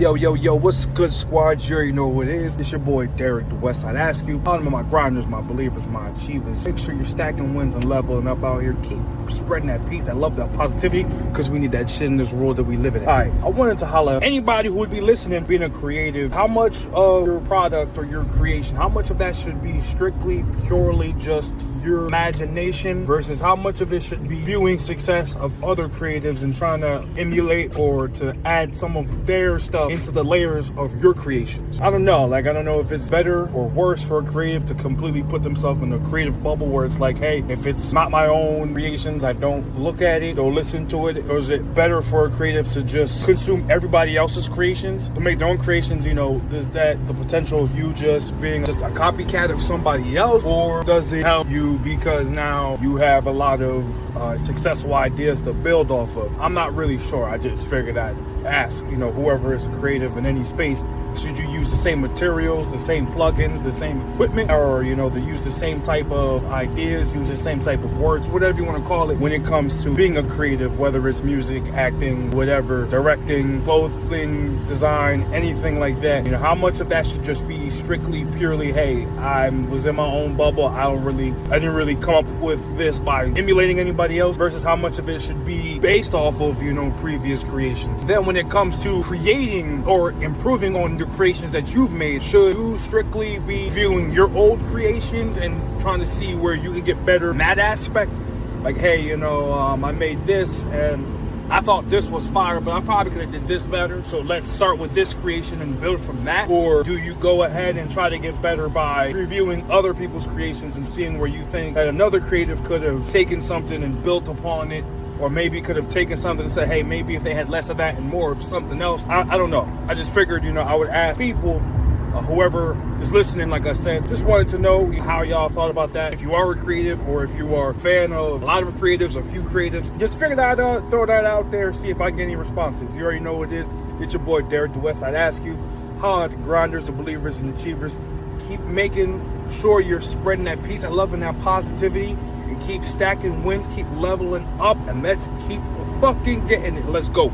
Yo, what's good, squad? You already know what it is. It's your boy Derek, the Westside. Ask you, calling them my grinders, my believers, my achievers. Make sure you're stacking wins and leveling up out here. Keep spreading that peace, that love, that positivity, because we need that shit in this world that we live in. All right, I wanted to holler at anybody who would be listening, being a creative. How much of your product or your creation, how much of that should be strictly, purely just your imagination versus how much of it should be viewing success of other creatives and trying to emulate or to add some of their stuff into the layers of your creations? I don't know. I don't know if it's better or worse for a creative to completely put themselves in a creative bubble where it's like, hey, if it's not my own creations, I don't look at it or listen to it. Or is it better for a creative to just consume everybody else's creations, to make their own creations? Does that the potential of you just being just a copycat of somebody else, or does it help you because now you have a lot of successful ideas to build off of? I'm not really sure. I just figured I'd ask, whoever is a creative in any space, should you use the same materials, the same plugins, the same equipment, or, to use the same type of ideas, use the same type of words, whatever you want to call it, when it comes to being a creative, whether it's music, acting, whatever, directing, clothing, design, anything like that. How much of that should just be strictly, purely, hey, I was in my own bubble, I didn't really come up with this by emulating anybody else, versus how much of it should be based off of, previous creations. Then when it comes to creating or improving on the creations that you've made, should you strictly be viewing your old creations and trying to see where you can get better in that aspect? Like, hey, I made this and I thought this was fire, but I probably could have did this better, so let's start with this creation and build from that. Or do you go ahead and try to get better by reviewing other people's creations and seeing where you think that another creative could have taken something and built upon it, or maybe could have taken something and said, hey, maybe if they had less of that and more of something else? I don't know. I just figured, I would ask people, whoever is listening, like I said, just wanted to know how y'all thought about that. If you are a creative, or if you are a fan of a lot of creatives, a few creatives, just figured out, throw that out there, see if I get any responses. You already know what it is. It's your boy Derek, the Westside. Ask you, how the grinders, the believers, and achievers, keep making sure you're spreading that peace, that love, and that positivity, and keep stacking wins, keep leveling up, and let's keep fucking getting it. Let's go.